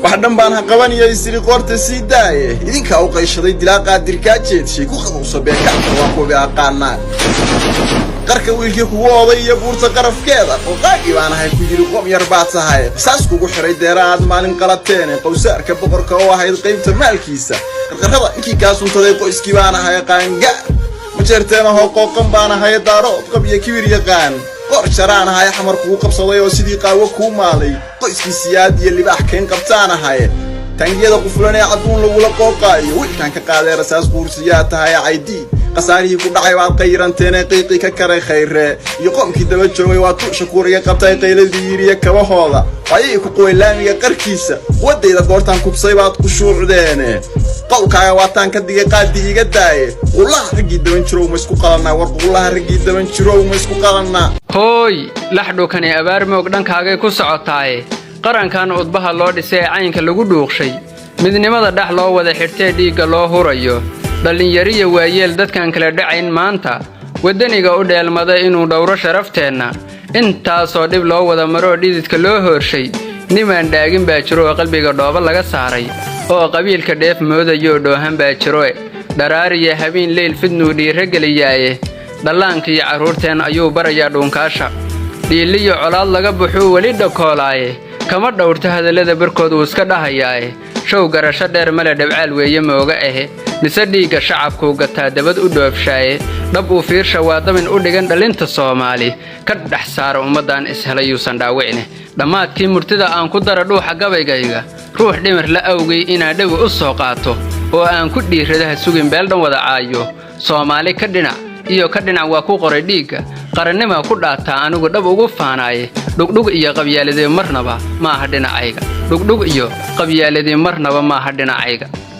waxdan baan haqabanaya isri qorta siidaaye idinka u qayshaday dilaaqa dirkaajeed shay ku qabowso beeka waa ku aqaana qarka wiilkii kugu oday iyo buurta qarafkeeda oo qaagi baan ahay ku yiri qom yar baad tahay saas kugu xiray deeraad maalin qalateen qowsaarka boqorka oo ahayd qaybta maalkiisa qarqarada inkii ka suntaday qoyskii baan ahay qaanga ma jirteen oo qooqan baan ahay daaro qabiye kibir yaqaan qor jaraan ahay xamar kugu qabsaday oo sidii qaawo ku maalay qoyskii siyaad iyo libaax keen qabtaan ahay tangiyada quflanay caduun lagu la qooqaayo wiilkan ka qaaday rasaas buursiyaa tahay ID قصاري كل عيب قيران تنقيقي ككري خير يقوم كده بتشوي واتو شكور يقطع قيل ديري كوهذا أيه كقول لام يقركيسة ودي إذا قرتان كبصيبات كشوع دينه قوك يا واتان كدي قادي قداي والله رجيد بنشرو مسكو قلنا والله رجيد بنشرو مسكو قلنا هوي لحدو كان أبار موجدان كاجي كسعتاي قرن كان أطبها الله دسي عين كلو جدوق شيء من ماذا دحلا وذا حرتي ديك الله هريو dhalinyariya waayeel dadkan kala dhacayn maanta wadaniga u dheelmaday inuu dhowro sharafteena intaasoo dhib loo wada maro dhididka loo horshay niman dhaagin baa jiro oo qalbiga dhooba laga saaray oo qabiilka dheef moodayo dhoohan baa jiro dharaariya habeen leel fidnuu dhiirageliyay dhalaanka iyo caruurteen ayuu barayaa dhuunkaasha dhiiliyo colaad laga buuxo wali dhakoolaaye kama dhowrto hadalada barkood uu iska dhahayaa show garasho dheer male dhabcaal weeye mooga mise dhiiga shacabku gataa dabad u dhoofshaye dhab uu fiirsha waadamin u dhigan dhalinta Soomaali ka dhax saar ummadan ishelayuusan dhaawicne dhamaadkii murtida aan ku dara dhuuxa gabaygayga ruux dhimir la awgay inaa dhawi u soo qaato oo aan ku dhiiradaha sugin beeldan wada caayo Soomaali ka dhinac waa ku qoray dhiiga qarannimo ku dhaataa anigu dhab ugu faanaaye dhugdhug iyo qabyaaladii marnaba ma aha dhinacayga dhugdhug iyo qabyaaladii marnaba ma aha dhinacayga